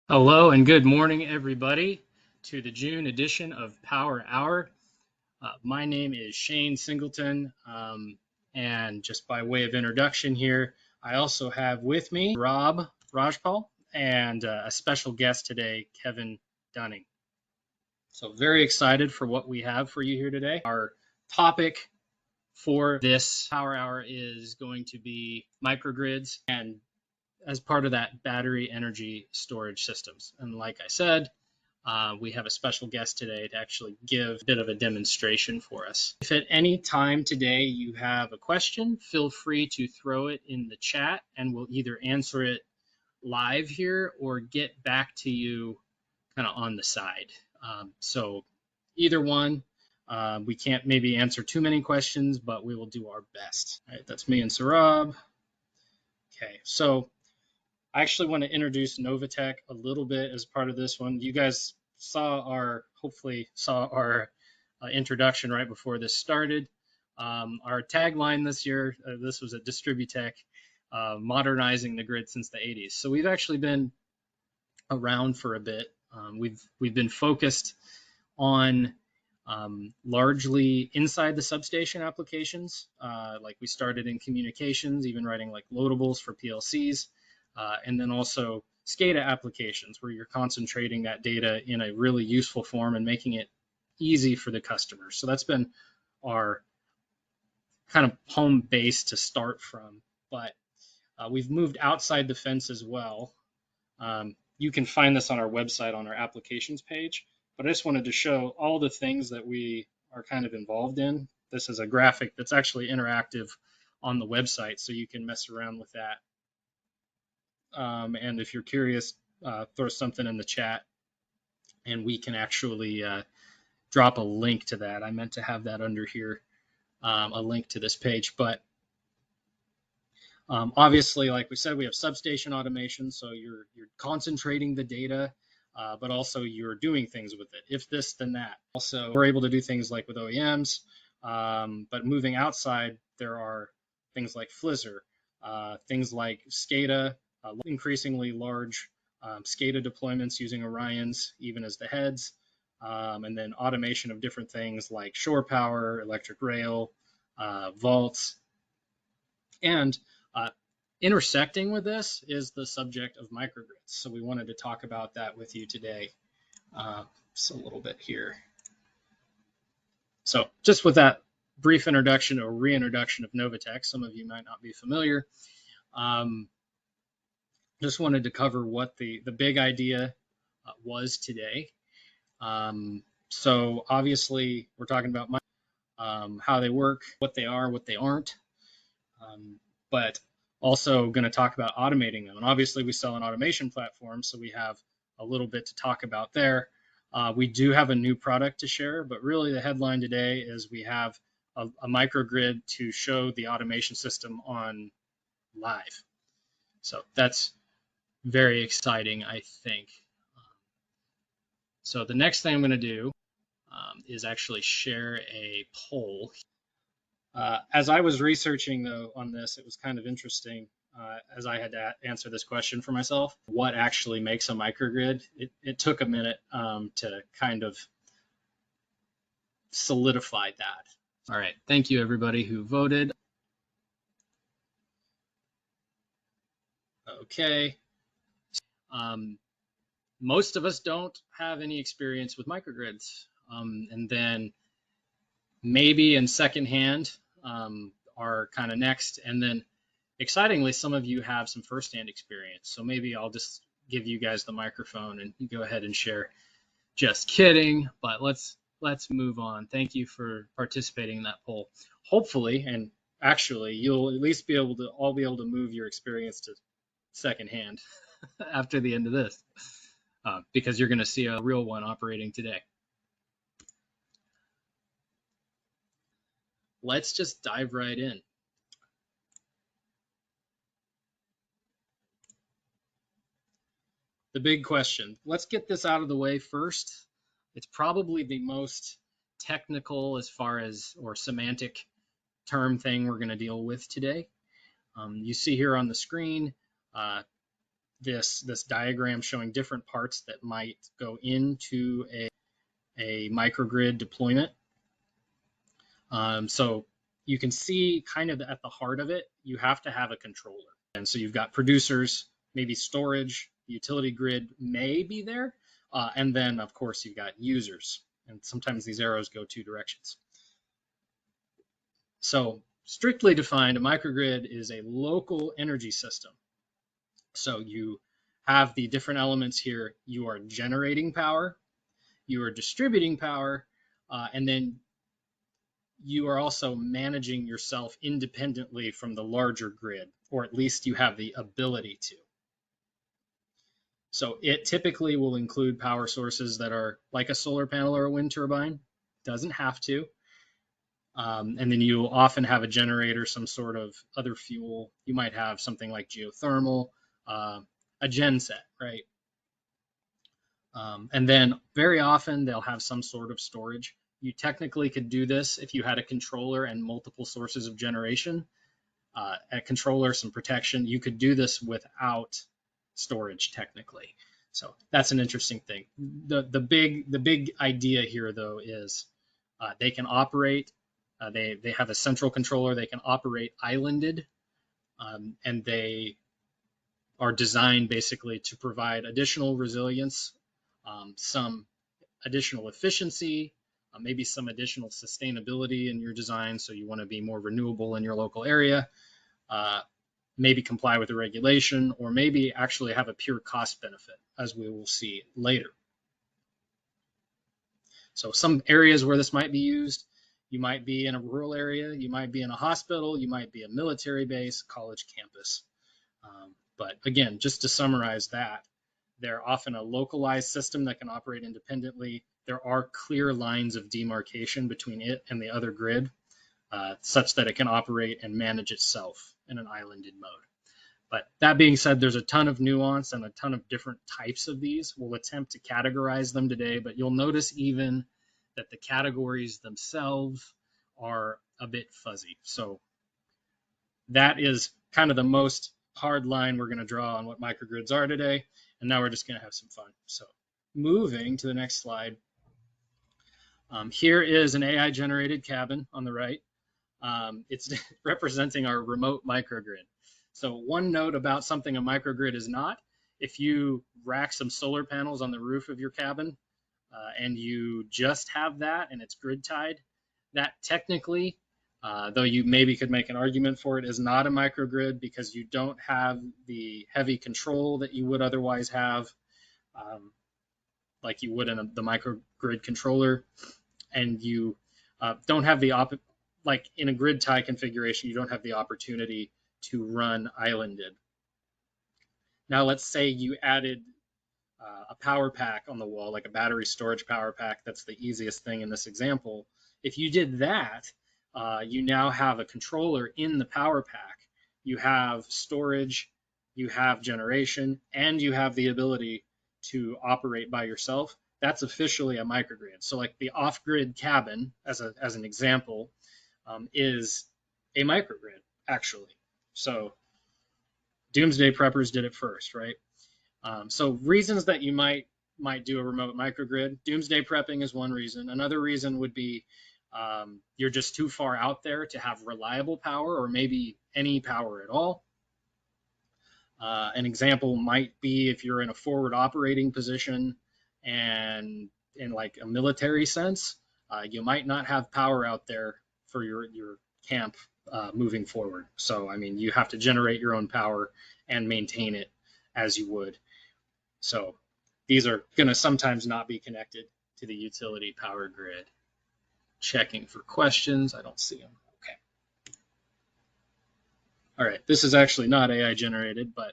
Hello and good morning, everybody, to the June edition of Power Hour. My name is Shane Singleton, and just by way of introduction here, I also have with me Rob Rajpal and a special guest today, Kevin Dunning. So very excited for what we have for you here today. Our topic for this Power Hour is going to be microgrids and as part of that, battery energy storage systems. And like I said, we have a special guest today to actually give a bit of a demonstration for us. If at any time today you have a question, feel free to throw it in the chat and we'll either answer it live here or get back to you kind of on the side. So either one. We can't maybe answer too many questions, but we will do our best. All right, that's me and Sarab. Okay, so I actually want to introduce NovaTech a little bit as part of this one. You guys hopefully saw our introduction right before this started. Our tagline this year, this was at Distributech, modernizing the grid since the 80s. So we've actually been around for a bit. We've been focused on largely inside the substation applications. Like we started in communications, even writing like loadables for PLCs. And then also SCADA applications where you're concentrating that data in a really useful form and making it easy for the customer. So that's been our kind of home base to start from. But we've moved outside the fence as well. You can find this on our website on our applications page. But I just wanted to show all the things that we are kind of involved in. This is a graphic that's actually interactive on the website, so you can mess around with that. And if you're curious, throw something in the chat and we can actually drop a link to that. I meant to have that under here, a link to this page. But obviously, like we said, we have substation automation. So you're concentrating the data, but also you're doing things with it. If this, then that. Also, we're able to do things like with OEMs, but moving outside, there are things like Flizzr, things like SCADA, increasingly large SCADA deployments using Orions, even as the heads, and then automation of different things like shore power, electric rail, vaults. And intersecting with this is the subject of microgrids. So we wanted to talk about that with you today. Just a little bit here. So just with that brief introduction or reintroduction of NovaTech, some of you might not be familiar. Just wanted to cover what the big idea was today. So obviously we're talking about how they work, what they are, what they aren't, but also going to talk about automating them. And obviously we sell an automation platform, so we have a little bit to talk about there. We do have a new product to share, but really the headline today is we have a microgrid to show the automation system on live. So that's very exciting, I think. So the next thing I'm going to do is actually share a poll. As I was researching, though, on this, it was kind of interesting as I had to answer this question for myself. What actually makes a microgrid? It took a minute to kind of solidify that. All right. Thank you, everybody who voted. Okay. Most of us don't have any experience with microgrids. And then maybe in secondhand are kind of next. And then excitingly, some of you have some firsthand experience. So maybe I'll just give you guys the microphone and you go ahead and share. Just kidding, but let's move on. Thank you for participating in that poll. Hopefully, and actually, you'll at least be able to move your experience to secondhand after the end of this, because you're going to see a real one operating today. Let's just dive right in. The big question. Let's get this out of the way first. It's probably the most technical as far as, or semantic term thing we're going to deal with today. You see here on the screen, this diagram showing different parts that might go into a microgrid deployment. So you can see kind of at the heart of it, you have to have a controller. And so you've got producers, maybe storage, utility grid may be there. And then, of course, you've got users. And sometimes these arrows go two directions. So strictly defined, a microgrid is a local energy system. So you have the different elements here. You are generating power, you are distributing power, and then you are also managing yourself independently from the larger grid, or at least you have the ability to. So it typically will include power sources that are like a solar panel or a wind turbine. Doesn't have to. And then you'll often have a generator, some sort of other fuel. You might have something like geothermal, a genset, right? And then very often they'll have some sort of storage. You technically could do this if you had a controller and multiple sources of generation. A controller, some protection. You could do this without storage technically. So that's an interesting thing. The big idea here though is they can operate. They have a central controller. They can operate islanded, and they are designed basically to provide additional resilience, some additional efficiency, maybe some additional sustainability in your design. So you want to be more renewable in your local area, maybe comply with the regulation, or maybe actually have a pure cost benefit, as we will see later. So some areas where this might be used, you might be in a rural area, you might be in a hospital, you might be a military base, college campus. But again, just to summarize that, they're often a localized system that can operate independently. There are clear lines of demarcation between it and the other grid, such that it can operate and manage itself in an islanded mode. But that being said, there's a ton of nuance and a ton of different types of these. We'll attempt to categorize them today, but you'll notice even that the categories themselves are a bit fuzzy. So that is kind of the most hard line we're going to draw on what microgrids are today. And now we're just going to have some fun. So moving to the next slide. Here is an AI generated cabin on the right. It's representing our remote microgrid. So one note about something a microgrid is not, if you rack some solar panels on the roof of your cabin and you just have that and it's grid tied, that technically, though you maybe could make an argument for it, is not a microgrid because you don't have the heavy control that you would otherwise have, like you would in the microgrid controller, and you don't have the like in a grid tie configuration, you don't have the opportunity to run islanded. Now let's say you added a power pack on the wall, like a battery storage power pack. That's the easiest thing in this example. If you did that, you now have a controller in the power pack. You have storage, you have generation, and you have the ability to operate by yourself. That's officially a microgrid. So like the off-grid cabin, as an example, is a microgrid, actually. So doomsday preppers did it first, right? So reasons that you might do a remote microgrid, doomsday prepping is one reason. Another reason would be you're just too far out there to have reliable power or maybe any power at all. An example might be if you're in a forward operating position and in like a military sense, you might not have power out there for your camp moving forward. So, I mean, you have to generate your own power and maintain it as you would. So these are going to sometimes not be connected to the utility power grid. Checking for questions. I don't see them. Okay. All right. This is actually not AI generated, but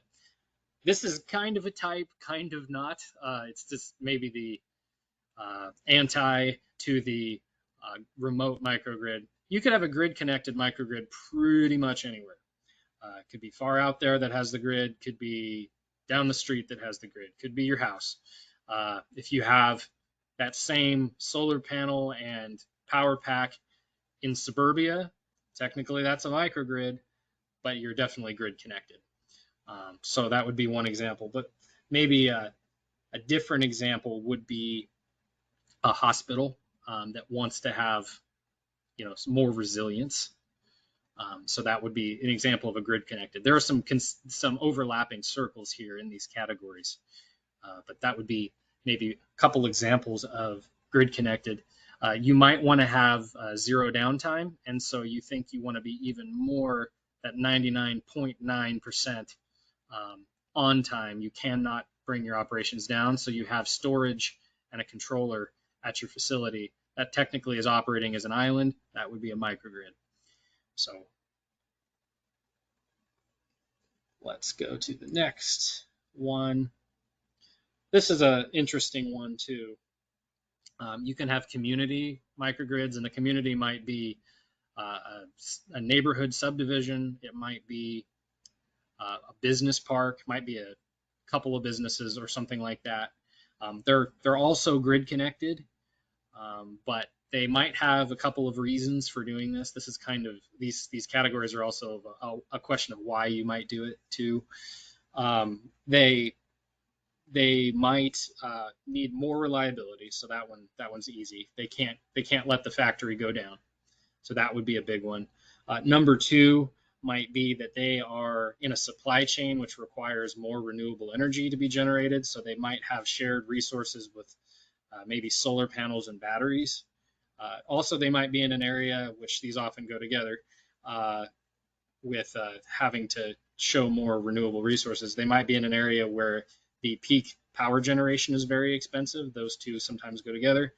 this is kind of a type, kind of not. It's just maybe the anti to the remote microgrid. You could have a grid connected microgrid pretty much anywhere. It could be far out there that has the grid, could be down the street that has the grid, could be your house. If you have that same solar panel and power pack in suburbia, technically that's a microgrid, but you're definitely grid connected. So that would be one example, but maybe a different example would be a hospital that wants to have, some more resilience. So that would be an example of a grid connected. There are some overlapping circles here in these categories, but that would be maybe a couple examples of grid connected. You might want to have zero downtime, and so you think you want to be even more at 99.9% on time. You cannot bring your operations down, so you have storage and a controller at your facility that technically is operating as an island. That would be a microgrid. So let's go to the next one. This is an interesting one too. You can have community microgrids, and a community might be a neighborhood subdivision. It might be a business park, might be a couple of businesses or something like that. They're also grid connected, but they might have a couple of reasons for doing this. This is kind of, these categories are also a question of why you might do it too. They might need more reliability, so that one's easy. They can't let the factory go down, so that would be a big one. Number two might be that they are in a supply chain which requires more renewable energy to be generated, so they might have shared resources with maybe solar panels and batteries. Also, they might be in an area, which these often go together, with having to show more renewable resources. They might be in an area where the peak power generation is very expensive. Those two sometimes go together.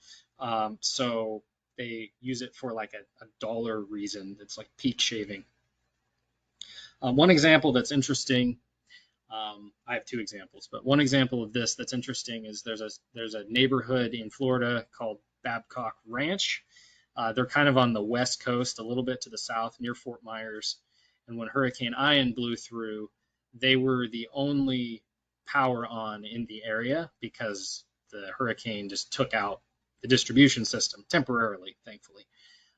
So they use it for like a dollar reason. It's like peak shaving. One example that's interesting, I have two examples, but one example of this that's interesting is there's a neighborhood in Florida called Babcock Ranch. They're kind of on the west coast, a little bit to the south near Fort Myers. And when Hurricane Ian blew through, they were the only power on in the area because the hurricane just took out the distribution system temporarily, thankfully.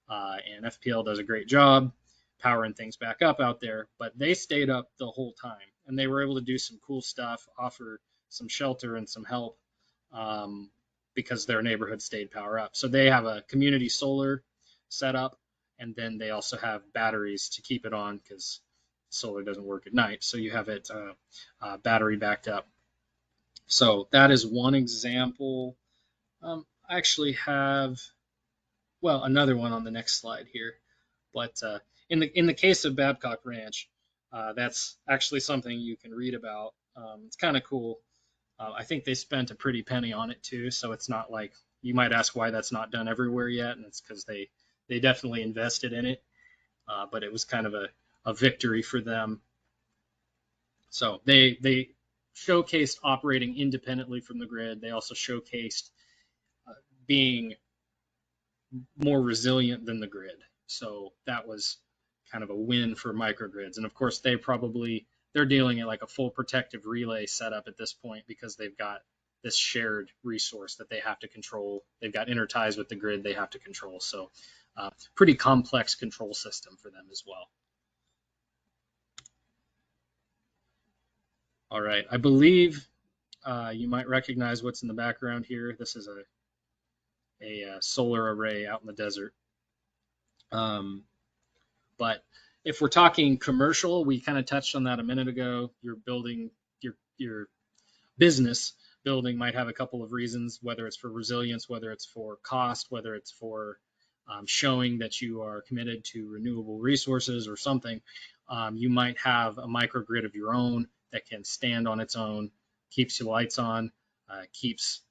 And FPL does a great job powering things back up out there, but they stayed up the whole time, and they were able to do some cool stuff, offer some shelter and some help because their neighborhood stayed power up. So they have a community solar set up, and then they also have batteries to keep it on because solar doesn't work at night. So you have it battery backed up. So that is one example. I actually have, well, another one on the next slide here. But in the case of Babcock Ranch, that's actually something you can read about. It's kind of cool. I think they spent a pretty penny on it too, so it's not like, you might ask why that's not done everywhere yet, and it's because they definitely invested in it, but it was kind of a victory for them. So they showcased operating independently from the grid. They also showcased being more resilient than the grid. So that was kind of a win for microgrids. And of course, they're dealing at like a full protective relay setup at this point because they've got this shared resource that they have to control. They've got interties with the grid they have to control. So pretty complex control system for them as well. All right, I believe you might recognize what's in the background here. This is a solar array out in the desert. But if we're talking commercial, we kind of touched on that a minute ago. You're building your business building might have a couple of reasons, whether it's for resilience, whether it's for cost, whether it's for showing that you are committed to renewable resources or something. You might have a microgrid of your own that can stand on its own, keeps your lights on, keeps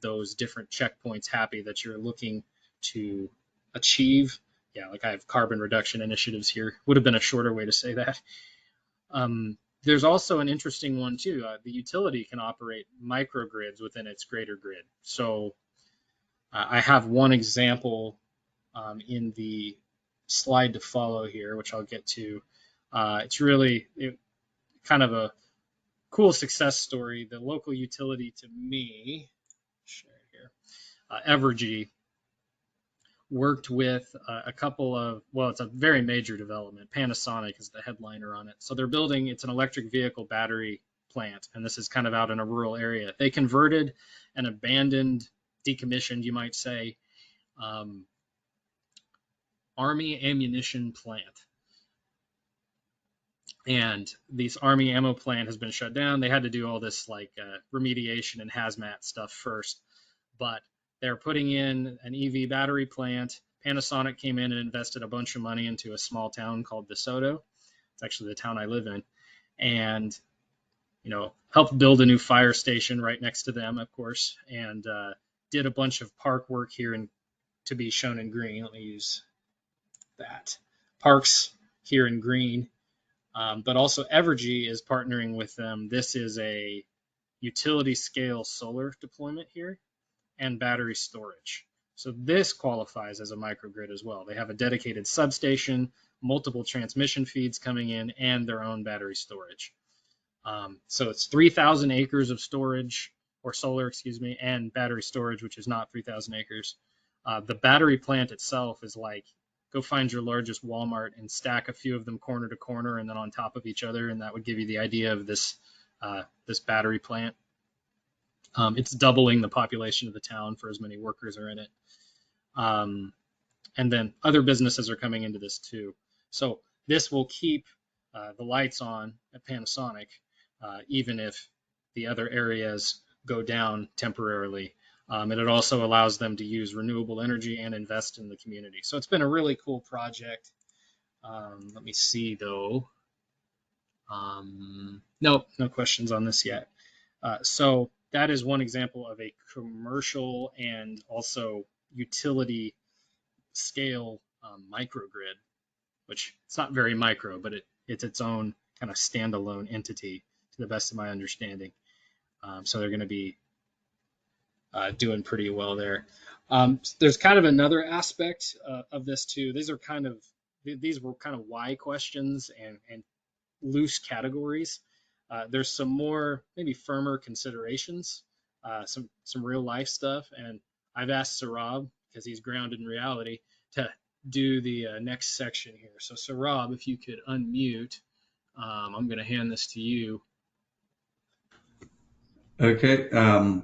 those different checkpoints happy that you're looking to achieve. Yeah, like I have carbon reduction initiatives here. Would have been a shorter way to say that. There's also an interesting one too. The utility can operate microgrids within its greater grid. So I have one example in the slide to follow here, which I'll get to. It's really kind of a cool success story. The local utility to me, share here, Evergy, worked with a couple of, well, it's a very major development. Panasonic is the headliner on it. So they're building, it's an electric vehicle battery plant, and this is kind of out in a rural area. They converted an abandoned, decommissioned, you might say, Army ammunition plant. And this Army ammo plant has been shut down. They had to do all this like remediation and hazmat stuff first, but they're putting in an EV battery plant. Panasonic came in and invested a bunch of money into a small town called DeSoto. It's actually the town I live in, and helped build a new fire station right next to them, of course, and did a bunch of park work here to be shown in green. Let me use that. Parks here in green. But also Evergy is partnering with them. This is a utility scale solar deployment here and battery storage. So this qualifies as a microgrid as well. They have a dedicated substation, multiple transmission feeds coming in, and their own battery storage. So it's 3,000 acres of storage, or solar, excuse me, and battery storage, which is not 3,000 acres. The battery plant itself is like, go find your largest Walmart and stack a few of them corner to corner and then on top of each other, and that would give you the idea of this battery plant. It's doubling the population of the town for as many workers are in it. And then other businesses are coming into this too. So this will keep the lights on at Panasonic, even if the other areas go down temporarily. And it also allows them to use renewable energy and invest in the community. So it's been a really cool project. Let me see though. No questions on this yet. So that is one example of a commercial and also utility scale microgrid, which it's not very micro, but it's its own kind of standalone entity to the best of my understanding. So they're going to be doing pretty well there. There's kind of another aspect of this too. These were kind of why questions and loose categories. There's some more maybe firmer considerations, some real life stuff, and I've asked Saurabh, because he's grounded in reality, to do the next section here. So Saurabh, if you could unmute, I'm going to hand this to you. Okay,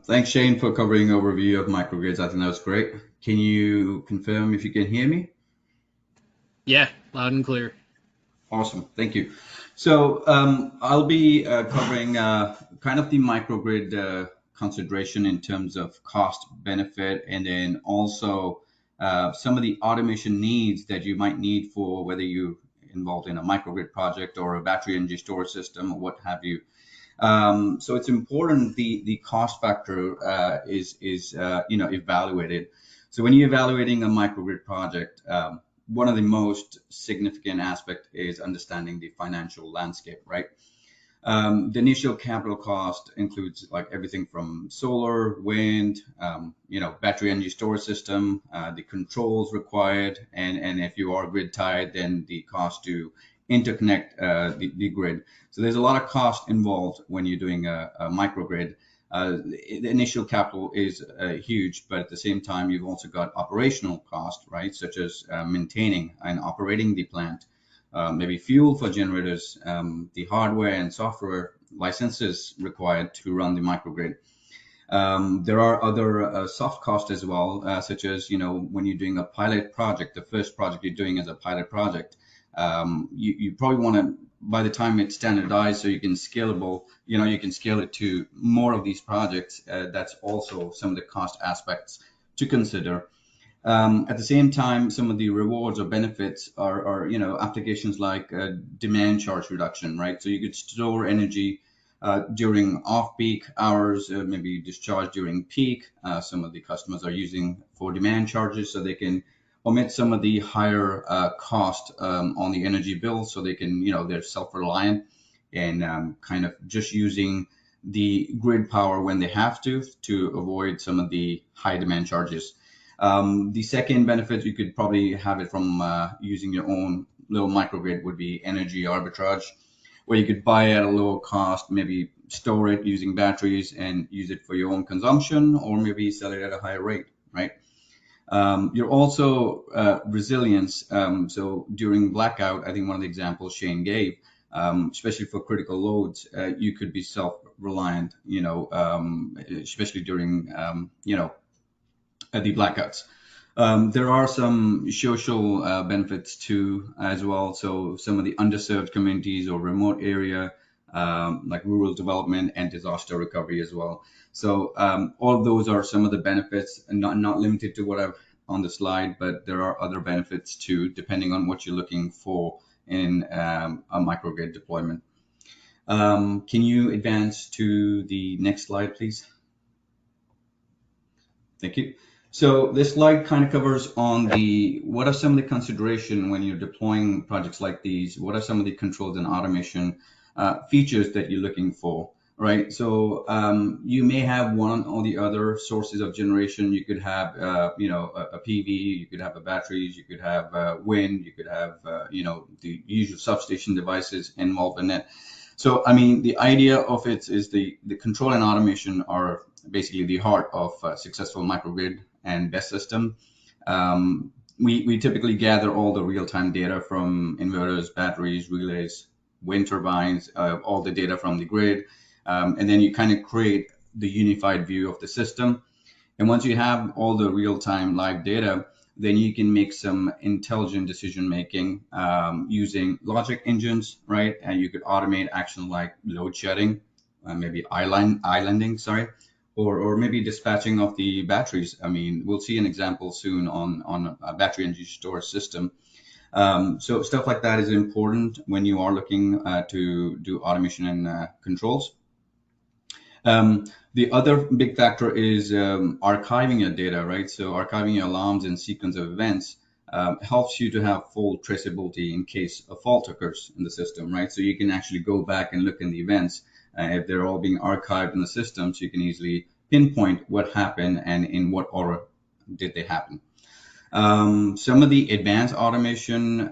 thanks Shane for covering overview of microgrids. I think that was great. Can you confirm if you can hear me? Yeah, loud and clear. Awesome, thank you. So I'll be covering kind of the microgrid consideration in terms of cost benefit, and then also some of the automation needs that you might need for whether you're involved in a microgrid project or a battery energy storage system or what have you. So it's important the cost factor is evaluated. So when you're evaluating a microgrid project, one of the most significant aspects is understanding the financial landscape, right? The initial capital cost includes like everything from solar, wind, battery energy storage system, the controls required, and if you are grid tied, then the cost to interconnect the grid. So there's a lot of cost involved when you're doing a microgrid. The initial capital is huge, but at the same time, you've also got operational cost, right? Such as maintaining and operating the plant, maybe fuel for generators, the hardware and software licenses required to run the microgrid. There are other soft costs as well, such as, when you're doing a pilot project, the first project you're doing as a pilot project, you probably want to, by the time it's standardized so you can scalable, you can scale it to more of these projects. That's also some of the cost aspects to consider. At the same time, some of the rewards or benefits are applications like demand charge reduction, right? So you could store energy during off-peak hours, maybe discharge during peak. Some of the customers are using for demand charges so they can omit some of the higher cost on the energy bill, so they can, they're self-reliant and kind of just using the grid power when they have to avoid some of the high demand charges. The second benefit, you could probably have it from using your own little microgrid, would be energy arbitrage, where you could buy at a lower cost, maybe store it using batteries and use it for your own consumption, or maybe sell it at a higher rate, right? You're also resilience. So during blackout, I think one of the examples Shane gave, especially for critical loads, you could be self-reliant, especially during, the blackouts. There are some social benefits too as well. So some of the underserved communities or remote area, like rural development and disaster recovery as well. So all of those are some of the benefits, and not limited to what I've on the slide, but there are other benefits too, depending on what you're looking for in a microgrid deployment. Can you advance to the next slide, please? Thank you. So this slide kind of covers on what are some of the consideration when you're deploying projects like these? What are some of the controls and automation features that you're looking for, right? So you may have one or the other sources of generation. You could have, a PV, you could have batteries, you could have wind, you could have, the usual substation devices involved in it. So, I mean, the idea of it is the control and automation are basically the heart of a successful microgrid and BESS system. We typically gather all the real-time data from inverters, batteries, relays, wind turbines, all the data from the grid, and then you kind of create the unified view of the system. And once you have all the real-time live data, then you can make some intelligent decision making using logic engines, right? And you could automate action like load shedding, maybe islanding, sorry, or maybe dispatching of the batteries. I mean, we'll see an example soon on a battery energy storage system. So stuff like that is important when you are looking to do automation and controls. The other big factor is archiving your data, right? So archiving your alarms and sequence of events helps you to have full traceability in case a fault occurs in the system, right? So you can actually go back and look in the events. If they're all being archived in the system, so you can easily pinpoint what happened and in what order did they happen. Some of the advanced automation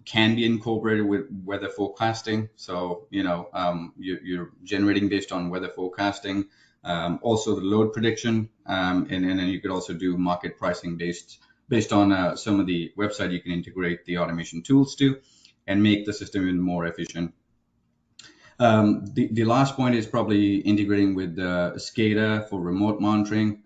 can be incorporated with weather forecasting. So, you're generating based on weather forecasting. Also the load prediction. And then you could also do market pricing based on some of the website you can integrate the automation tools to and make the system even more efficient. The last point is probably integrating with SCADA for remote monitoring.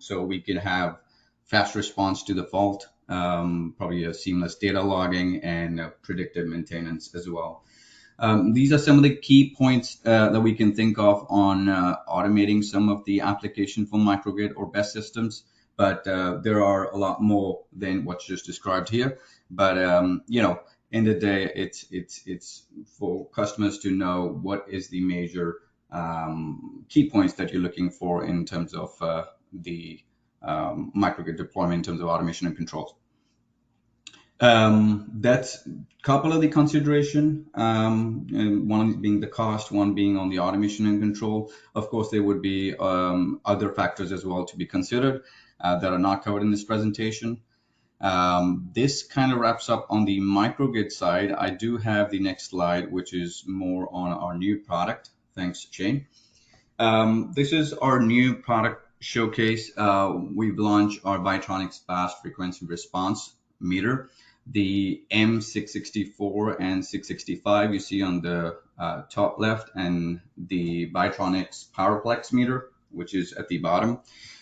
So we can have fast response to the fault, probably a seamless data logging and predictive maintenance as well. These are some of the key points that we can think of on automating some of the application for microgrid or BESS systems, but there are a lot more than what's just described here. But end of the day, it's for customers to know what is the major key points that you're looking for in terms of the microgrid deployment in terms of automation and controls. That's a couple of the consideration. One being the cost, one being on the automation and control. Of course, there would be other factors as well to be considered that are not covered in this presentation. This kind of wraps up on the microgrid side. I do have the next slide, which is more on our new product. Thanks, Shane. This is our new product showcase. We've launched our Bitronics fast frequency response meter, the M664 and 665 you see on the top left, and the Bitronics PowerPlex meter, which is at the bottom.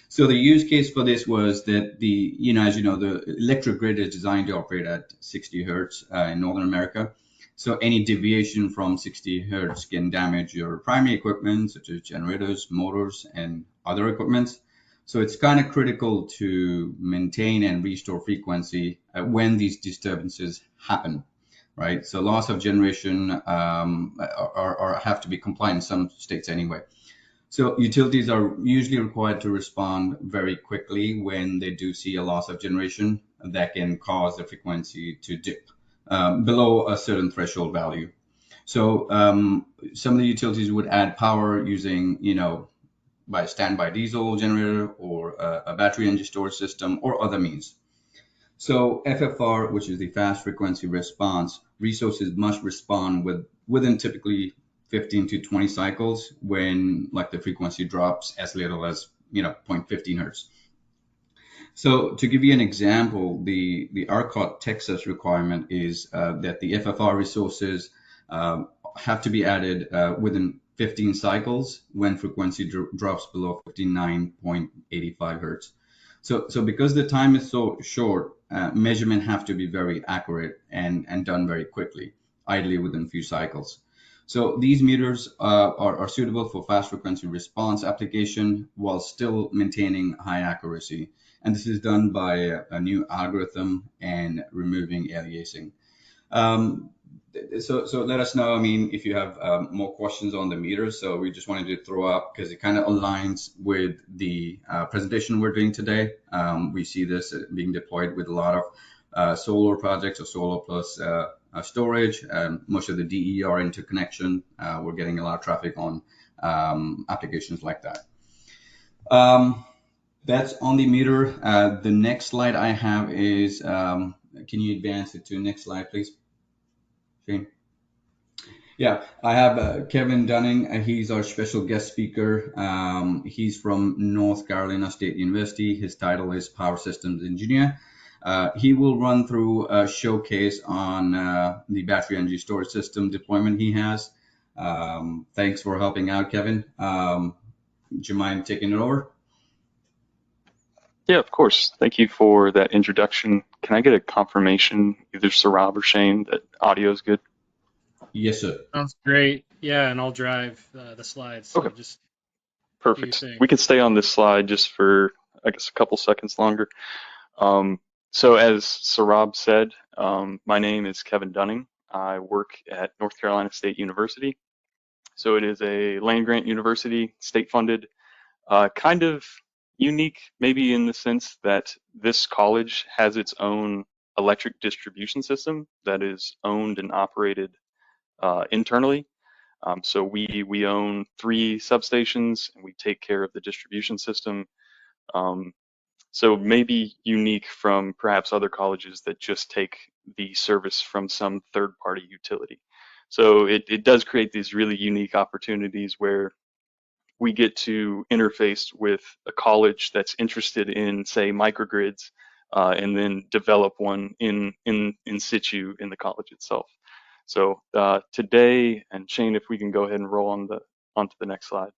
So the use case for this was that as you know, the electric grid is designed to operate at 60 hertz in Northern America. So any deviation from 60 hertz can damage your primary equipment, such as generators, motors, and other equipment. So it's kind of critical to maintain and restore frequency when these disturbances happen, right? So loss of generation have to be compliant in some states anyway. So utilities are usually required to respond very quickly when they do see a loss of generation that can cause the frequency to dip below a certain threshold value. So some of the utilities would add power using, by a standby diesel generator or a battery energy storage system or other means. So FFR, which is the fast frequency response, resources must respond within typically 15 to 20 cycles when the frequency drops as little as 0.15 hertz. So to give you an example, the ERCOT Texas requirement is that the FFR resources have to be added within 15 cycles when frequency drops below 59.85 hertz. So because the time is so short, measurement have to be very accurate and done very quickly, ideally within a few cycles. So these meters are suitable for fast frequency response application while still maintaining high accuracy. And this is done by a new algorithm and removing aliasing. Um, so let us know, I mean, if you have more questions on the meters. So we just wanted to throw up because it kind of aligns with the presentation we're doing today. We see this being deployed with a lot of solar projects or solar plus storage. Most of the DER interconnection, we're getting a lot of traffic on applications like that. That's on the meter. The next slide I have is, can you advance it to the next slide, please? Shane? Yeah, I have Kevin Dunning. He's our special guest speaker. He's from North Carolina State University. His title is Power Systems Engineer. He will run through a showcase on the battery energy storage system deployment he has. Thanks for helping out, Kevin. Do you mind taking it over? Yeah, of course. Thank you for that introduction. Can I get a confirmation, either Saurabh or Shane, that audio is good? Yes, sir. Sounds great. Yeah, and I'll drive the slides. So Okay, just do your perfect. thing. We can stay on this slide just for, I guess, a couple seconds longer. So as Saurabh said, my name is Kevin Dunning. I work at North Carolina State University. So it is a land-grant university, state-funded, kind of unique maybe in the sense that this college has its own electric distribution system that is owned and operated internally. So we own 3 substations and we take care of the distribution system. So maybe unique from perhaps other colleges that just take the service from some third-party utility. So it does create these really unique opportunities where we get to interface with a college that's interested in, say, microgrids, and then develop one in situ in the college itself. So today, and Shane, if we can go ahead and roll on onto the next slide.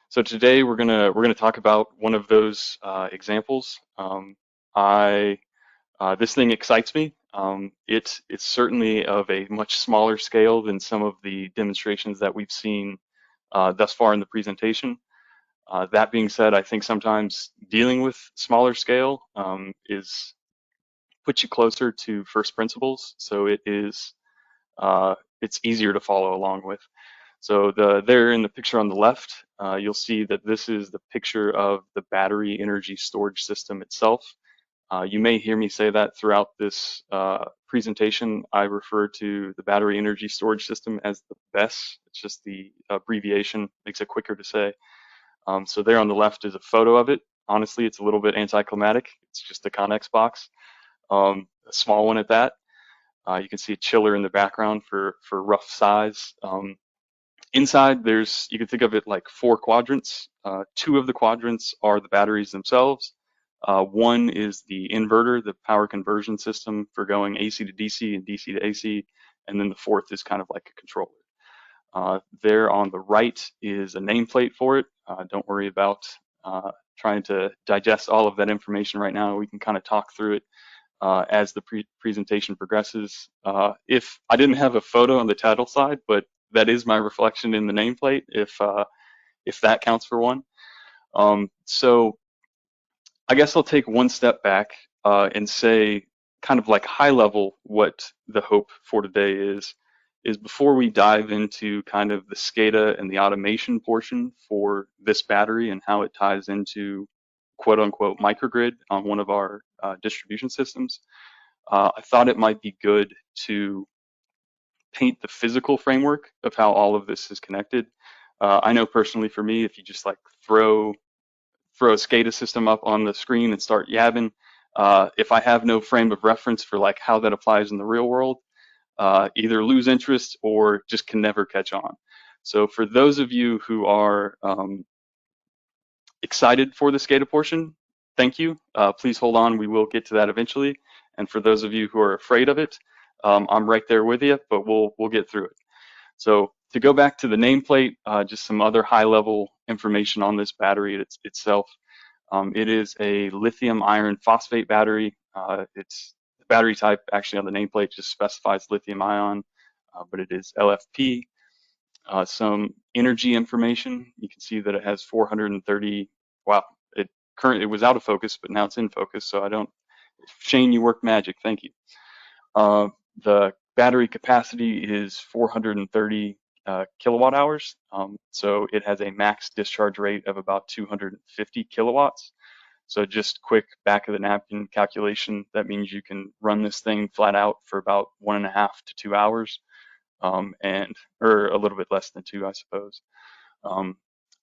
So today we're gonna talk about one of those examples. This thing excites me. It's certainly of a much smaller scale than some of the demonstrations that we've seen thus far in the presentation. That being said, I think sometimes dealing with smaller scale is puts you closer to first principles, so it's easier to follow along with. So there in the picture on the left, you'll see that this is the picture of the battery energy storage system itself. You may hear me say that throughout this presentation. I refer to the battery energy storage system as the BESS. It's just the abbreviation, makes it quicker to say. So there on the left is a photo of it. Honestly, it's a little bit anticlimactic. It's just a Connex box, a small one at that. You can see a chiller in the background for rough size. Inside, you can think of it like 4 quadrants. 2 of the quadrants are the batteries themselves. One is the inverter, the power conversion system for going AC to DC and DC to AC. And then the 4th is kind of like a controller. There on the right is a nameplate for it. Don't worry about trying to digest all of that information right now. We can kind of talk through it as the presentation progresses. If I didn't have a photo on the title side, but that is my reflection in the nameplate, if that counts for one. So I guess I'll take one step back and say kind of like high level what the hope for today is before we dive into kind of the SCADA and the automation portion for this battery and how it ties into quote unquote microgrid on one of our distribution systems. I thought it might be good to paint the physical framework of how all of this is connected. I know personally for me, if you just like throw a SCADA system up on the screen and start yabbing, if I have no frame of reference for like how that applies in the real world, either lose interest or just can never catch on. So for those of you who are excited for the SCADA portion, thank you. Please hold on, we will get to that eventually. And for those of you who are afraid of it, I'm right there with you, but we'll get through it. So to go back to the nameplate, just some other high-level information on this battery itself. It is a lithium iron phosphate battery. It's the battery type actually on the nameplate just specifies lithium ion, but it is LFP. Some energy information. You can see that it has 430. Wow, it was out of focus, but now it's in focus. So I don't. Shane, you worked magic. Thank you. The battery capacity is 430 kilowatt hours. So it has a max discharge rate of about 250 kilowatts. So just quick back of the napkin calculation, that means you can run this thing flat out for about 1.5 to 2 hours, or a little bit less than 2, I suppose.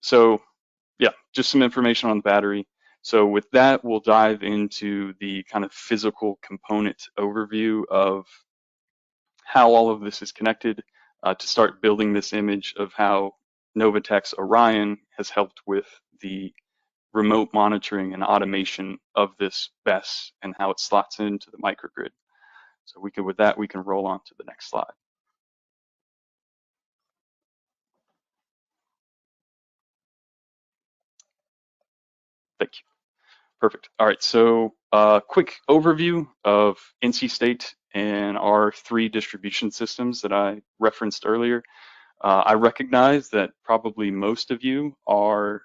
So yeah, just some information on the battery. So with that, we'll dive into the kind of physical component overview of how all of this is connected to start building this image of how NovaTech's Orion has helped with the remote monitoring and automation of this BESS and how it slots into the microgrid. So with that, we can roll on to the next slide. Thank you. Perfect. All right, so quick overview of NC State and our 3 distribution systems that I referenced earlier. I recognize that probably most of you are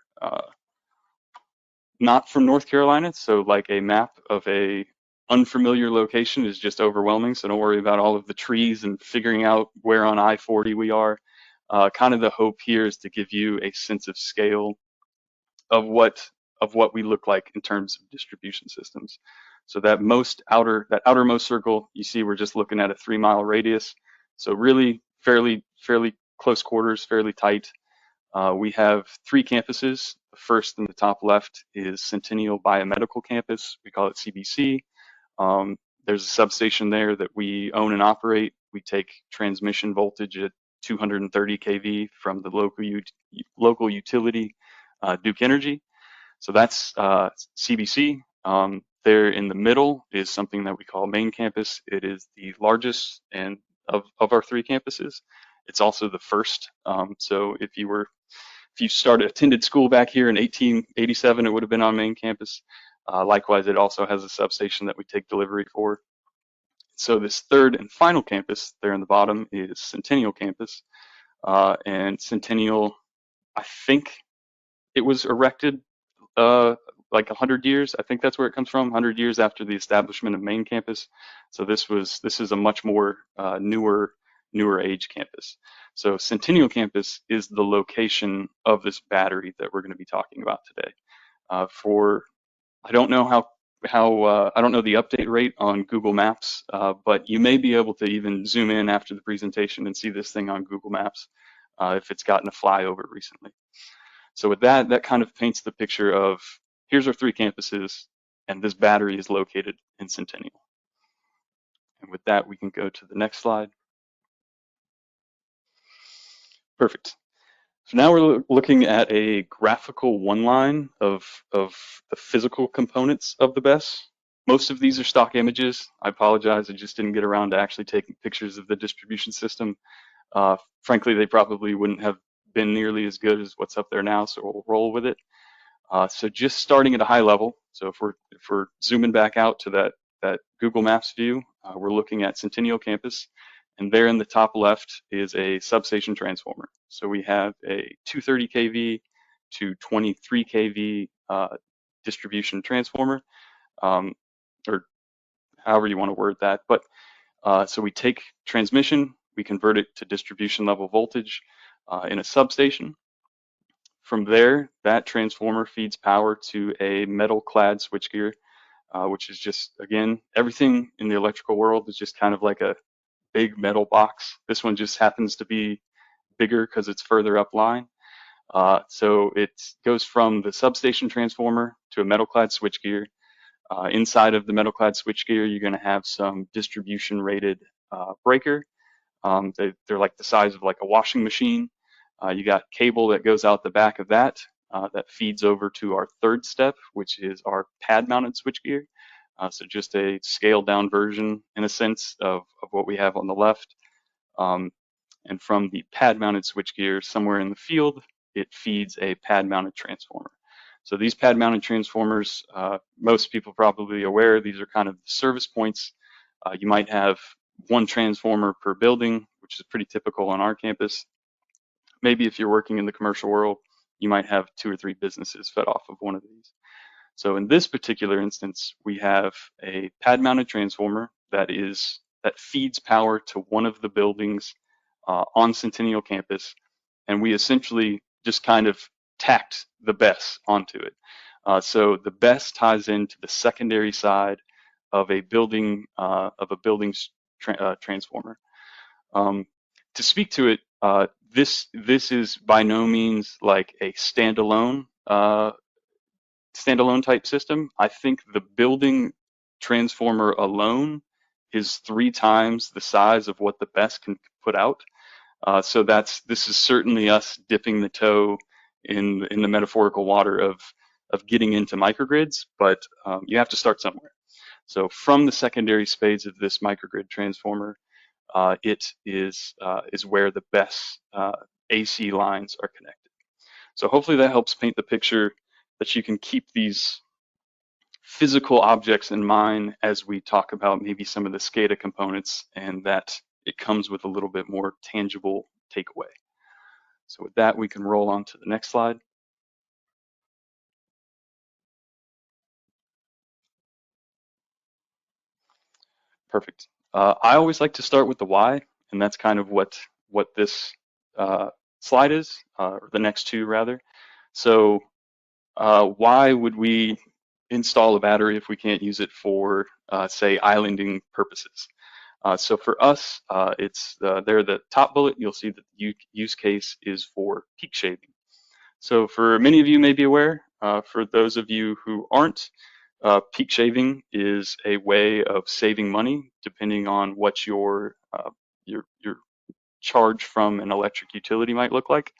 not from North Carolina, so like a map of a unfamiliar location is just overwhelming, so don't worry about all of the trees and figuring out where on I-40 we are. Kind of the hope here is to give you a sense of scale of what we look like in terms of distribution systems. So that outermost circle, you see we're just looking at a 3-mile radius. So really fairly close quarters, fairly tight. We have 3 campuses. The first in the top left is Centennial Biomedical Campus. We call it CBC. There's a substation there that we own and operate. We take transmission voltage at 230 kV from the local utility, Duke Energy. So that's CBC. There in the middle is something that we call main campus. It is the largest and of our 3 campuses. It's also the first. So if you attended school back here in 1887, it would have been on main campus. Likewise, it also has a substation that we take delivery for. So this third and final campus there in the bottom is Centennial Campus. And Centennial, I think it was erected like 100 years. I think that's where it comes from, 100 years after the establishment of main campus. So this is a much more newer age campus. So Centennial Campus is the location of this battery that we're going to be talking about today. I don't know I don't know the update rate on Google Maps, but you may be able to even zoom in after the presentation and see this thing on Google Maps if it's gotten a flyover recently. So with that kind of paints the picture of here's our 3 campuses, and this battery is located in Centennial. And with that, we can go to the next slide. Perfect. So now we're looking at a graphical one-line of the physical components of the BESS. Most of these are stock images. I apologize, I just didn't get around to actually taking pictures of the distribution system. Frankly, they probably wouldn't have been nearly as good as what's up there now, so we'll roll with it. So just starting at a high level, so if we're zooming back out to that Google Maps view, we're looking at Centennial Campus, and there in the top left is a substation transformer. So we have a 230 kV to 23 kV distribution transformer, or however you want to word that. But so we take transmission, we convert it to distribution level voltage in a substation. From there, that transformer feeds power to a metal-clad switchgear, which is just, again, everything in the electrical world is just kind of like a big metal box. This one just happens to be bigger because it's further up line. So it goes from the substation transformer to a metal-clad switchgear. Inside of the metal-clad switchgear, you're going to have some distribution-rated breaker. They're like the size of like a washing machine. You got cable that goes out the back of that. that feeds over to our third step, which is our pad-mounted switchgear. So just a scaled-down version, in a sense, of what we have on the left. And from the pad-mounted switchgear somewhere in the field, it feeds a pad-mounted transformer. So these pad-mounted transformers, most people probably aware, these are kind of service points. You might have one transformer per building, which is pretty typical on our campus. Maybe if you're working in the commercial world, you might have 2 or 3 businesses fed off of one of these. So in this particular instance, we have a pad-mounted transformer that feeds power to one of the buildings on Centennial campus, and we essentially just kind of tacked the BESS onto it. So the BESS ties into the secondary side of a building's transformer. To speak to it, this is by no means like a standalone type system. I think the building transformer alone is 3 times the size of what the BESS can put out. So this is certainly us dipping the toe in the metaphorical water of getting into microgrids, but you have to start somewhere. So from the secondary spades of this microgrid transformer, it is where the BESS AC lines are connected. So hopefully that helps paint the picture that you can keep these physical objects in mind as we talk about maybe some of the SCADA components, and that it comes with a little bit more tangible takeaway. So with that, we can roll on to the next slide. Perfect. I always like to start with the why, and that's kind of what this slide is, or the next 2 rather. So why would we install a battery if we can't use it for, say, islanding purposes? So for us, it's there, the top bullet, you'll see that the use case is for peak shaving. So for many of you may be aware, for those of you who aren't, peak shaving is a way of saving money depending on what your charge from an electric utility might look like.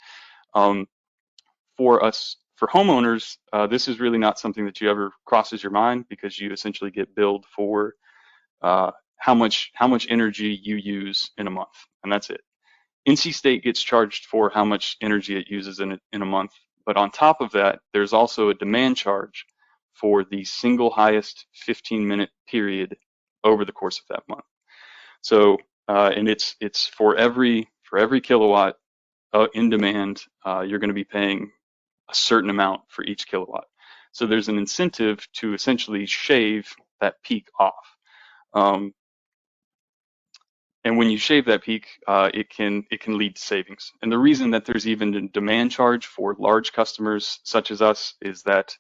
For us, for homeowners, this is really not something that you ever crosses your mind, because you essentially get billed for how much energy you use in a month, and that's it. NC State gets charged for how much energy it uses in a month, but on top of that, there's also a demand charge for the single highest 15-minute period over the course of that month. So, and it's for every kilowatt in demand, you're going to be paying a certain amount for each kilowatt. So there's an incentive to essentially shave that peak off. And when you shave that peak, it can lead to savings. And the reason that there's even a demand charge for large customers such as us is that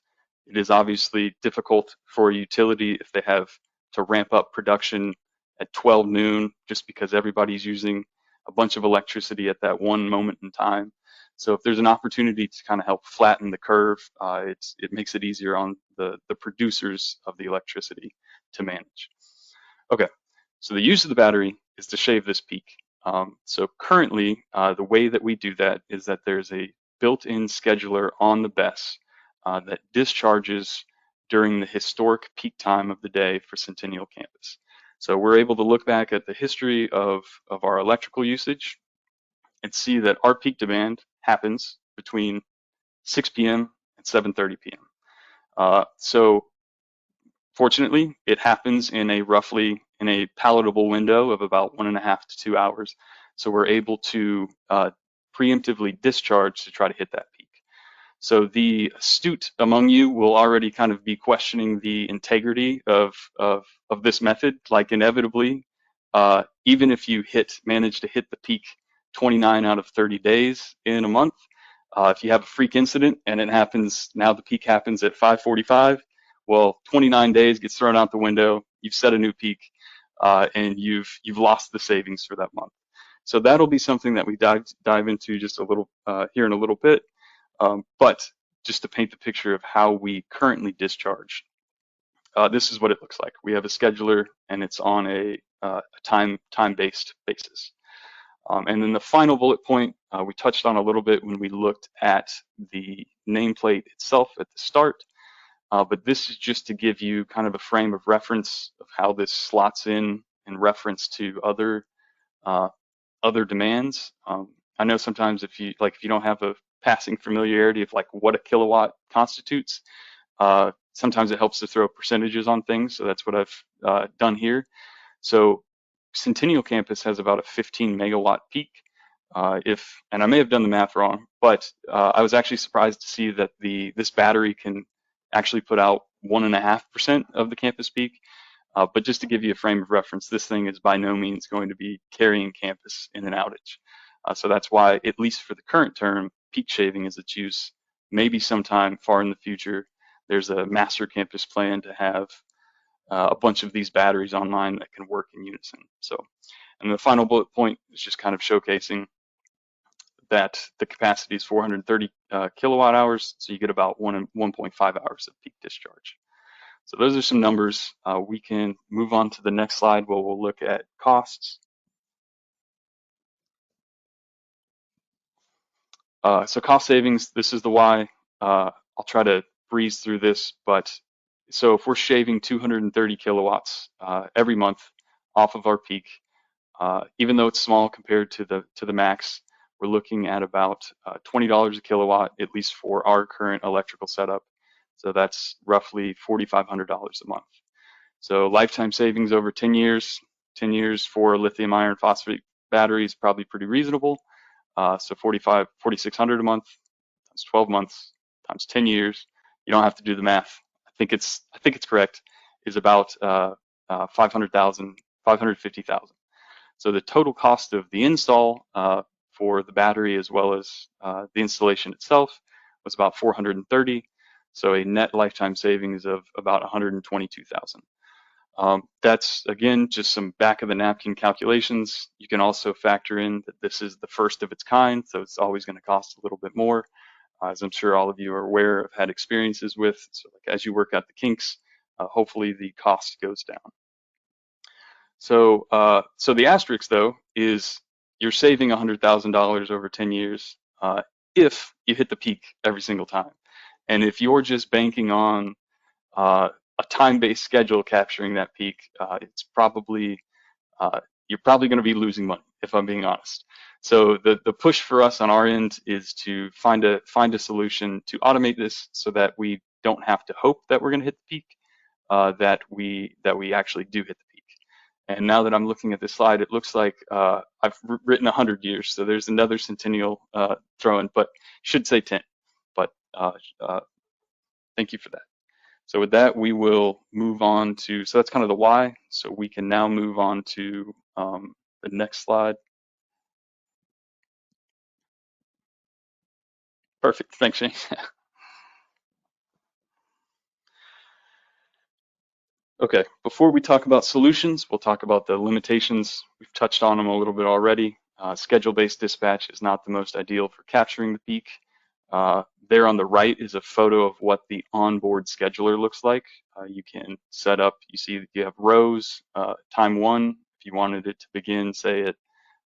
it is obviously difficult for a utility if they have to ramp up production at 12 noon just because everybody's using a bunch of electricity at that one moment in time. So if there's an opportunity to kind of help flatten the curve, it makes it easier on the producers of the electricity to manage. Okay, so the use of the battery is to shave this peak. So currently, the way that we do that is that there's a built-in scheduler on the BESS that discharges during the historic peak time of the day for Centennial campus. So we're able to look back at the history of our electrical usage and see that our peak demand happens between 6 p.m. and 7:30 p.m. So fortunately, it happens in a palatable window of about 1.5 to 2 hours. So we're able to preemptively discharge to try to hit that peak. So the astute among you will already kind of be questioning the integrity of this method. Like inevitably, even if you manage to hit the peak 29 out of 30 days in a month, if you have a freak incident and it happens, now the peak happens at 5:45, well, 29 days gets thrown out the window, you've set a new peak, and you've lost the savings for that month. So that'll be something that we dive into just a little here in a little bit. But just to paint the picture of how we currently discharge, this is what it looks like. We have a scheduler, and it's on a time-based basis. And then the final bullet point we touched on a little bit when we looked at the nameplate itself at the start, but this is just to give you kind of a frame of reference of how this slots in reference to other demands. I know sometimes if you don't have a passing familiarity of like what a kilowatt constitutes, sometimes it helps to throw percentages on things. So that's what I've done here. So Centennial Campus has about a 15 megawatt peak. And I may have done the math wrong, but I was actually surprised to see that this battery can actually put out 1.5% of the campus peak. But just to give you a frame of reference, this thing is by no means going to be carrying campus in an outage. So that's why, at least for the current term, peak shaving is its use. Maybe sometime far in the future, there's a master campus plan to have a bunch of these batteries online that can work in unison. So, and the final bullet point is just kind of showcasing that the capacity is 430 kilowatt hours, so you get about 1.5 hours of peak discharge. So those are some numbers. We can move on to the next slide where we'll look at costs. So cost savings, this is the why. I'll try to breeze through this, but so if we're shaving 230 kilowatts every month off of our peak, even though it's small compared to the max, we're looking at about $20 a kilowatt, at least for our current electrical setup. So that's roughly $4,500 a month. So lifetime savings over 10 years. 10 years for lithium iron phosphate batteries, probably pretty reasonable. So $4,600 a month times 12 months times 10 years. You don't have to do the math. I think it's correct. Is about 500,000, 550,000. So the total cost of the install for the battery as well as the installation itself was about 430. So a net lifetime savings of about 122,000. That's, again, just some back of the napkin calculations. You can also factor in that this is the first of its kind, so it's always going to cost a little bit more, as I'm sure all of you are aware, have had experiences with. So like, as you work out the kinks, hopefully the cost goes down. So, so the asterisk, though, is you're saving $100,000 over 10 years if you hit the peak every single time. And if you're just banking on a time-based schedule capturing that peak, it's probably you're probably going to be losing money, if I'm being honest. So the push for us on our end is to find a solution to automate this so that we don't have to hope that we're going to hit the peak, that we actually do hit the peak. And now that I'm looking at this slide, it looks like I've written 100 years, so there's another centennial thrown, but should say 10. But thank you for that. So with that, we will move on to, so that's kind of the why. So we can now move on to the next slide. Perfect, thanks, Shane. Okay, before we talk about solutions, we'll talk about the limitations. We've touched on them a little bit already. Schedule-based dispatch is not the most ideal for capturing the peak. There on the right is a photo of what the onboard scheduler looks like. You can set up, you see that you have rows, time 1, if you wanted it to begin, say at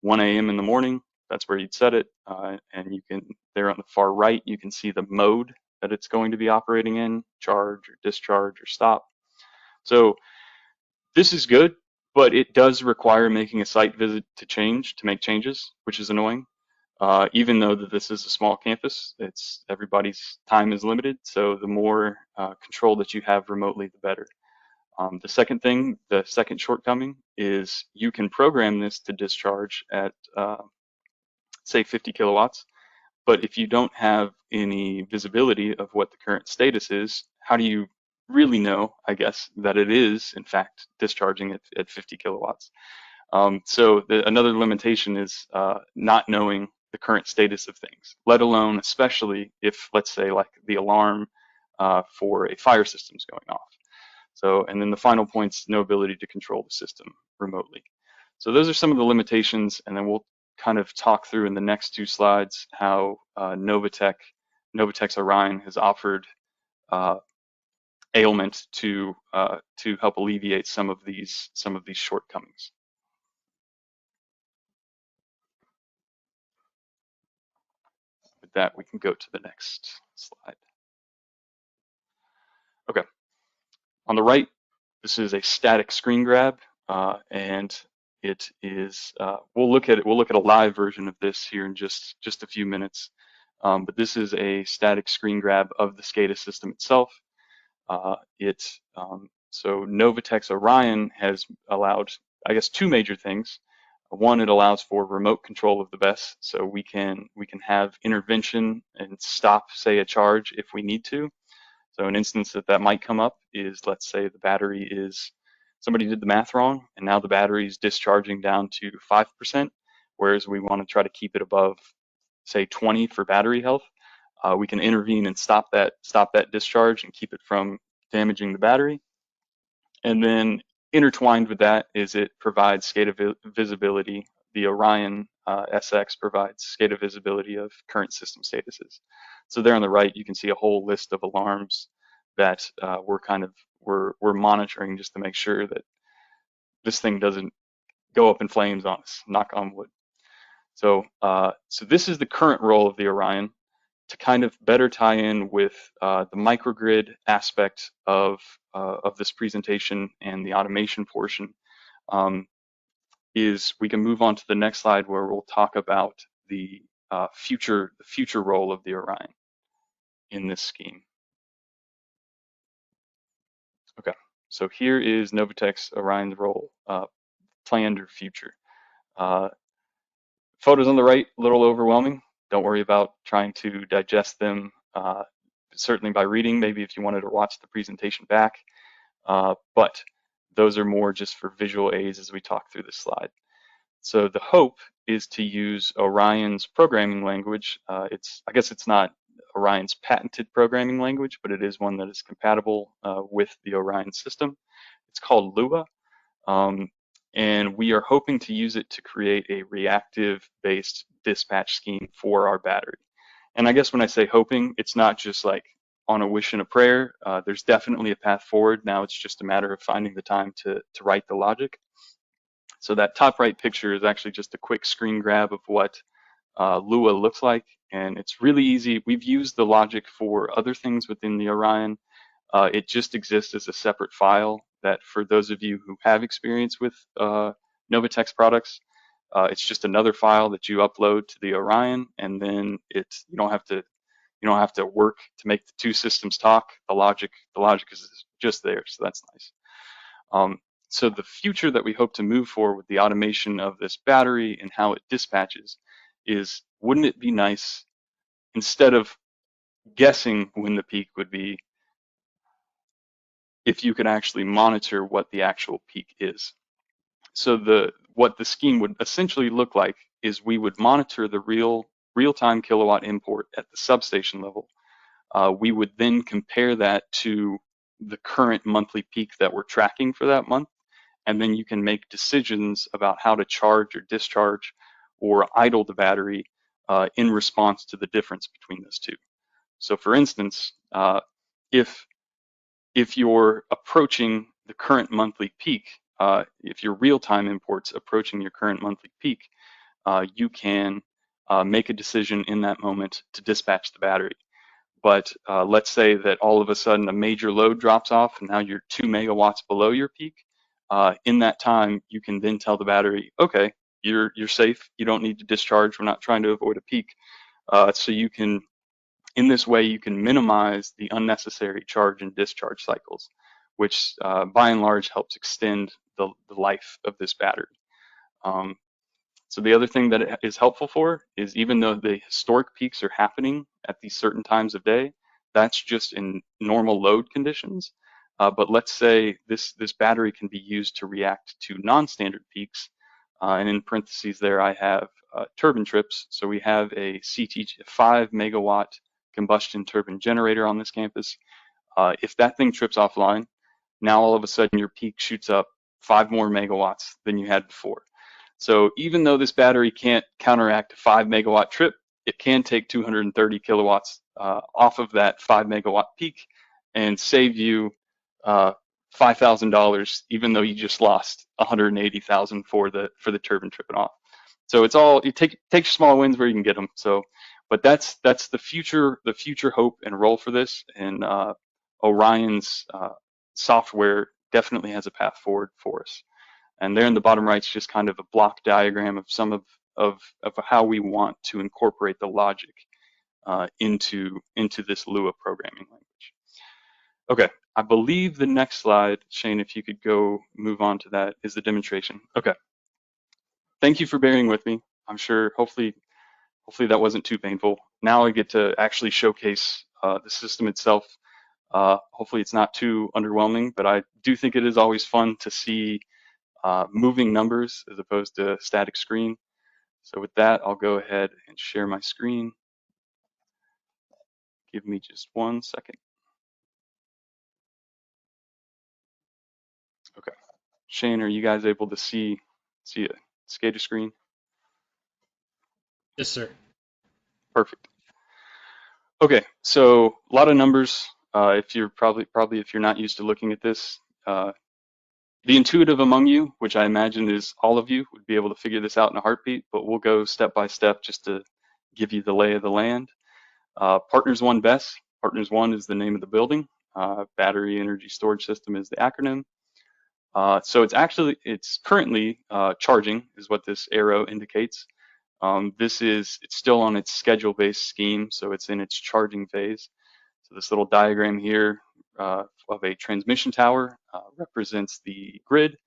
1 a.m. in the morning, that's where you'd set it. And you can, there on the far right, you can see the mode that it's going to be operating in, charge or discharge or stop. So this is good, but it does require making a site visit to make changes, which is annoying. Even though that this is a small campus, everybody's time is limited. So the more control that you have remotely, the better. The second shortcoming is you can program this to discharge at, say, 50 kilowatts. But if you don't have any visibility of what the current status is, how do you really know, I guess, that it is, in fact, discharging at 50 kilowatts? So another limitation is not knowing the current status of things, let alone, especially if, let's say, like the alarm for a fire system is going off. So, and then the final point's no ability to control the system remotely. So those are some of the limitations, and then we'll kind of talk through in the next 2 slides how NovaTech's Orion has offered ailment to help alleviate some of these shortcomings. with that, we can go to the next slide. Okay, on the right, this is a static screen grab, and it is. We'll look at it. We'll look at a live version of this here in just a few minutes. But this is a static screen grab of the SCADA system itself. So NovaTech's Orion has allowed, I guess, two major things. One, it allows for remote control of the BESS, so we can have intervention and stop, say, a charge if we need to. So an instance that might come up is, let's say the battery is, somebody did the math wrong, and now the battery is discharging down to 5%, whereas we want to try to keep it above, say, 20 for battery health. We can intervene and stop that discharge and keep it from damaging the battery. And then intertwined with that is it provides SCADA visibility. The Orion SX provides SCADA visibility of current system statuses. So there on the right, you can see a whole list of alarms that we're monitoring just to make sure that this thing doesn't go up in flames on us, knock on wood. So this is the current role of the Orion. To kind of better tie in with the microgrid aspect of this presentation and the automation portion, is we can move on to the next slide where we'll talk about the future role of the Orion in this scheme. Okay, so here is NovaTech's Orion's role, planned or future. Photos on the right, a little overwhelming. Don't worry about trying to digest them, certainly by reading, maybe if you wanted to watch the presentation back. But those are more just for visual aids as we talk through this slide. So the hope is to use Orion's programming language. I guess it's not Orion's patented programming language, but it is one that is compatible with the Orion system. It's called Lua. And we are hoping to use it to create a reactive-based dispatch scheme for our battery. And I guess when I say hoping, it's not just like on a wish and a prayer. There's definitely a path forward. Now it's just a matter of finding the time to write the logic. So that top right picture is actually just a quick screen grab of what Lua looks like. And it's really easy. We've used the logic for other things within the Orion. It just exists as a separate file that, for those of you who have experience with NovaTech's products, it's just another file that you upload to the Orion, and then you don't have to work to make the two systems talk. The logic is just there, so that's nice. So the future that we hope to move for with the automation of this battery and how it dispatches is, wouldn't it be nice, instead of guessing when the peak would be, if you could actually monitor what the actual peak is. So what the scheme would essentially look like is we would monitor the real-time kilowatt import at the substation level. We would then compare that to the current monthly peak that we're tracking for that month, and then you can make decisions about how to charge or discharge or idle the battery in response to the difference between those two. So for instance, if you're approaching the current monthly peak, if your real-time import's approaching your current monthly peak, you can make a decision in that moment to dispatch the battery. But let's say that all of a sudden a major load drops off and now you're 2 megawatts below your peak. In that time, you can then tell the battery, okay, you're safe. You don't need to discharge. We're not trying to avoid a peak. So you can, in this way, you can minimize the unnecessary charge and discharge cycles, which by and large helps extend the life of this battery. So the other thing that it is helpful for is, even though the historic peaks are happening at these certain times of day, that's just in normal load conditions. But let's say this battery can be used to react to non-standard peaks. And in parentheses there, I have turbine trips. So we have a 5 megawatt combustion turbine generator on this campus. If that thing trips offline, now all of a sudden your peak shoots up 5 more megawatts than you had before. So even though this battery can't counteract a 5 megawatt trip, it can take 230 kilowatts off of that 5 megawatt peak and save you $5,000, even though you just lost $180,000 for the turbine tripping off. So it's all, it takes small wins where you can get them. So But that's the future hope and role for this, and Orion's software definitely has a path forward for us. And there in the bottom right is just kind of a block diagram of some of how we want to incorporate the logic into this Lua programming language. Okay, I believe the next slide, Shane, if you could go move on to that, is the demonstration. Okay, thank you for bearing with me. I'm sure, hopefully that wasn't too painful. Now I get to actually showcase the system itself. Hopefully it's not too underwhelming, but I do think it is always fun to see moving numbers as opposed to a static screen. So with that, I'll go ahead and share my screen. Give me just 1 second. Okay, Shane, are you guys able to see a SCADA screen? Yes, sir. Perfect. Okay, so a lot of numbers. If you're probably if you're not used to looking at this, the intuitive among you, which I imagine is all of you, would be able to figure this out in a heartbeat, but we'll go step by step just to give you the lay of the land. Partners One BESS. Partners One is the name of the building. Battery Energy Storage System is the acronym. So it's currently charging, is what this arrow indicates. It's still on its schedule-based scheme, so it's in its charging phase. So this little diagram here of a transmission tower represents the grid,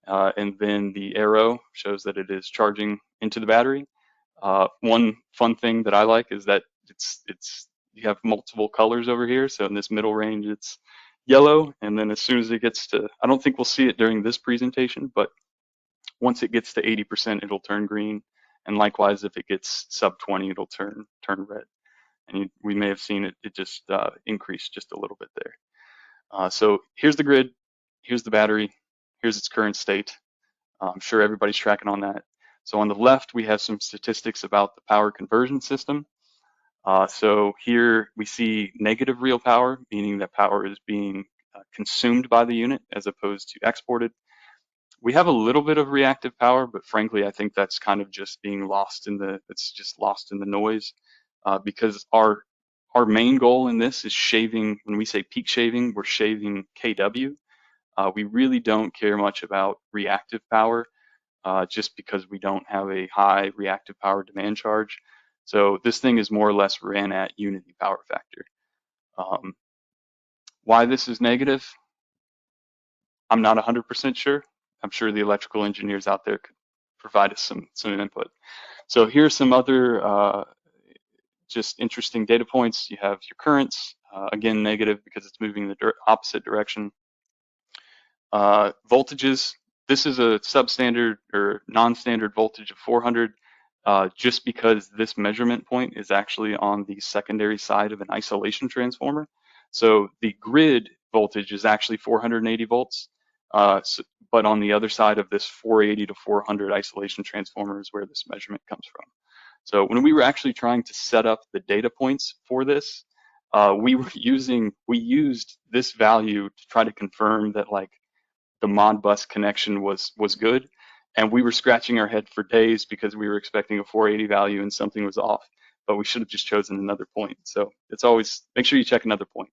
and then the arrow shows that it is charging into the battery. One fun thing that I like is that you have multiple colors over here. So in this middle range, it's yellow, and then as soon as it gets to, I don't think we'll see it during this presentation, but once it gets to 80%, it'll turn green, and likewise, if it gets sub 20, it'll turn red. And we may have seen it just increase just a little bit there. So here's the grid, here's the battery, here's its current state. I'm sure everybody's tracking on that. So on the left, we have some statistics about the power conversion system. So here we see negative real power, meaning that power is being consumed by the unit as opposed to exported. We have a little bit of reactive power, but frankly, I think that's kind of just being lost in the noise, because our main goal in this is shaving. When we say peak shaving, we're shaving kW. We really don't care much about reactive power, just because we don't have a high reactive power demand charge. So this thing is more or less ran at unity power factor. Why this is negative, I'm not 100% sure. I'm sure the electrical engineers out there could provide us some input. So here's some other just interesting data points. You have your currents, again negative because it's moving in the opposite direction. Voltages, this is a substandard or non-standard voltage of 400, just because this measurement point is actually on the secondary side of an isolation transformer. So the grid voltage is actually 480 volts, but on the other side of this 480 to 400 isolation transformer is where this measurement comes from. So when we were actually trying to set up the data points for this, we used this value to try to confirm that like the Modbus connection was good, and we were scratching our head for days because we were expecting a 480 value and something was off, but we should have just chosen another point. So it's always, make sure you check another point.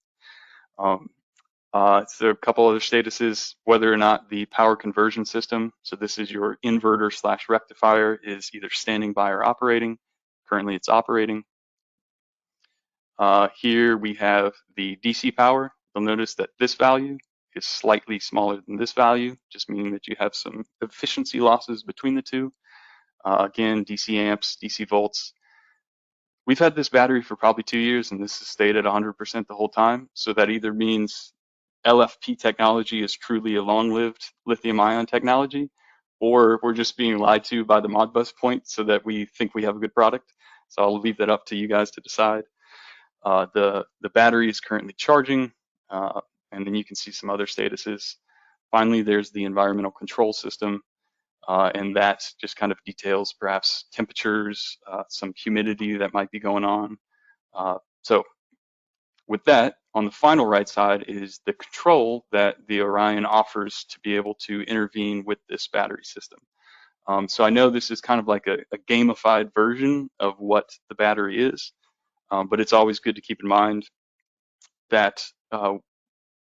So a couple other statuses, whether or not the power conversion system, so this is your inverter / rectifier, is either standing by or operating. Currently it's operating. Here we have the DC power. You'll notice that this value is slightly smaller than this value, just meaning that you have some efficiency losses between the two. Again, DC amps, DC volts. We've had this battery for probably 2 years, and this has stayed at 100% the whole time. So that either means LFP technology is truly a long-lived lithium-ion technology, or we're just being lied to by the Modbus point so that we think we have a good product. So I'll leave that up to you guys to decide. The battery is currently charging, and then you can see some other statuses. Finally, there's the environmental control system, and that just kind of details perhaps temperatures, some humidity that might be going on. So with that, on the final right side is the control that the Orion offers to be able to intervene with this battery system. So I know this is kind of like a gamified version of what the battery is, but it's always good to keep in mind that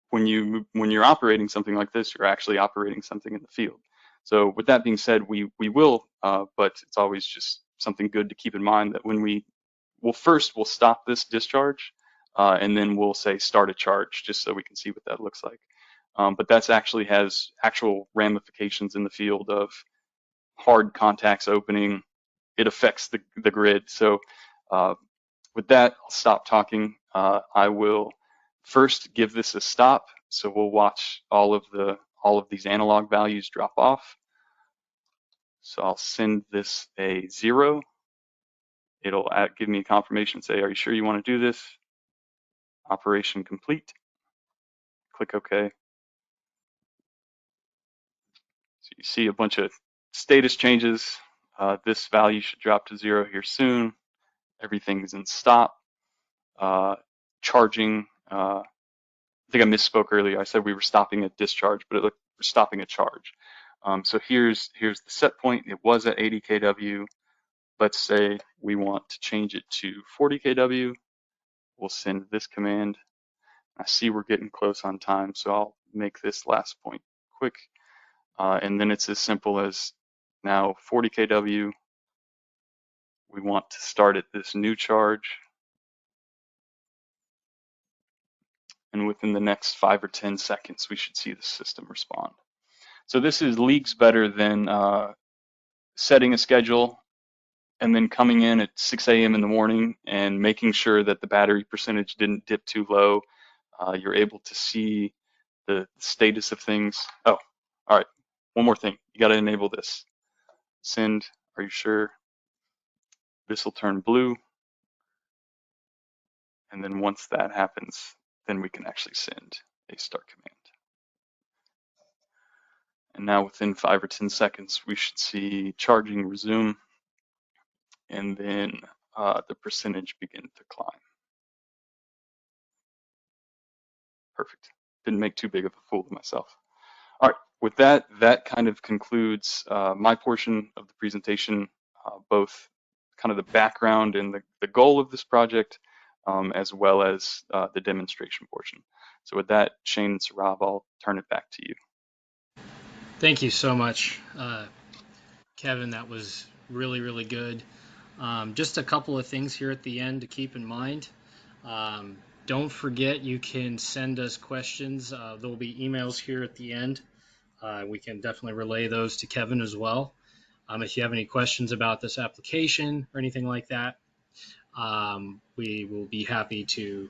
when you're operating something like this, you're actually operating something in the field. So with that being said, we will, but it's always just something good to keep in mind that when we'll stop this discharge, and then we'll say start a charge, just so we can see what that looks like. But that's actually has actual ramifications in the field of hard contacts opening. It affects the grid. So with that, I'll stop talking. I will first give this a stop. So we'll watch all of these analog values drop off. So I'll send this a 0. It'll give me a confirmation, say, are you sure you want to do this? Operation complete. Click OK. So you see a bunch of status changes. This value should drop to 0 here soon. Everything's in stop. Charging. I think I misspoke earlier. I said we were stopping a discharge, but we're stopping a charge. So here's the set point. It was at 80 kW. Let's say we want to change it to 40 kW. We'll send this command. I see we're getting close on time, so I'll make this last point quick. And then it's as simple as now 40 kW. We want to start at this new charge. And within the next 5 or 10 seconds, we should see the system respond. So this is leagues better than setting a schedule and then coming in at 6 a.m. in the morning and making sure that the battery percentage didn't dip too low. You're able to see the status of things. Oh, all right. One more thing. You got to enable this. Send, are you sure? This will turn blue. And then once that happens, then we can actually send a start command. And now within 5 or 10 seconds, we should see charging resume, and then the percentage begin to climb. Perfect. Didn't make too big of a fool of myself. All right, with that, that kind of concludes my portion of the presentation, both kind of the background and the goal of this project, as well as the demonstration portion. So with that, Shane and Saurabh, I'll turn it back to you. Thank you so much, Kevin. That was really, really good. Just a couple of things here at the end to keep in mind. Don't forget, you can send us questions. There will be emails here at the end. We can definitely relay those to Kevin as well. If you have any questions about this application or anything like that, we will be happy to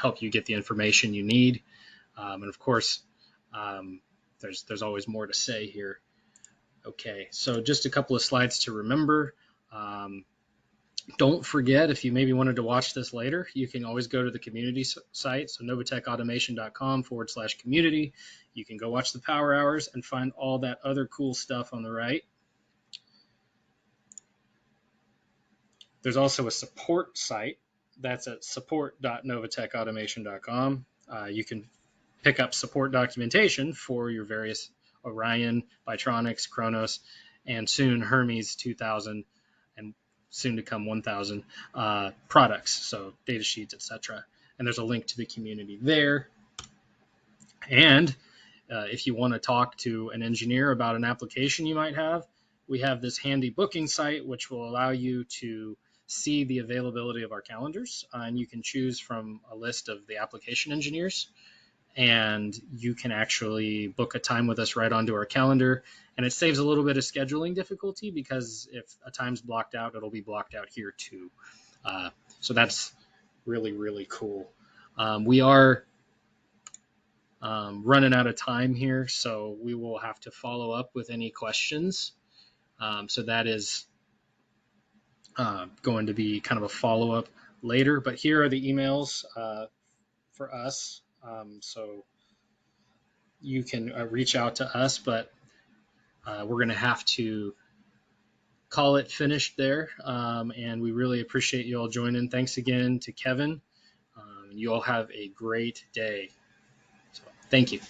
help you get the information you need. And of course, there's always more to say here. Okay, so just a couple of slides to remember. Don't forget, if you maybe wanted to watch this later, you can always go to the community site, so novatechautomation.com/community. You can go watch the power hours and find all that other cool stuff on the right. There's also a support site. That's at support.novatechautomation.com. You can pick up support documentation for your various Orion, Bitronics, Kronos, and soon Hermes 2000 and soon to come 1000 products, so data sheets, etc. And there's a link to the community there. And if you want to talk to an engineer about an application you might have, we have this handy booking site which will allow you to see the availability of our calendars, and you can choose from a list of the application engineers, and you can actually book a time with us right onto our calendar. And it saves a little bit of scheduling difficulty, because if a time's blocked out, it'll be blocked out here too. So that's really, really cool. We are running out of time here, so we will have to follow up with any questions. So that is going to be kind of a follow-up later, but here are the emails for us. So you can reach out to us, but we're going to have to call it finished there. And we really appreciate you all joining. Thanks again to Kevin. You all have a great day. So, thank you.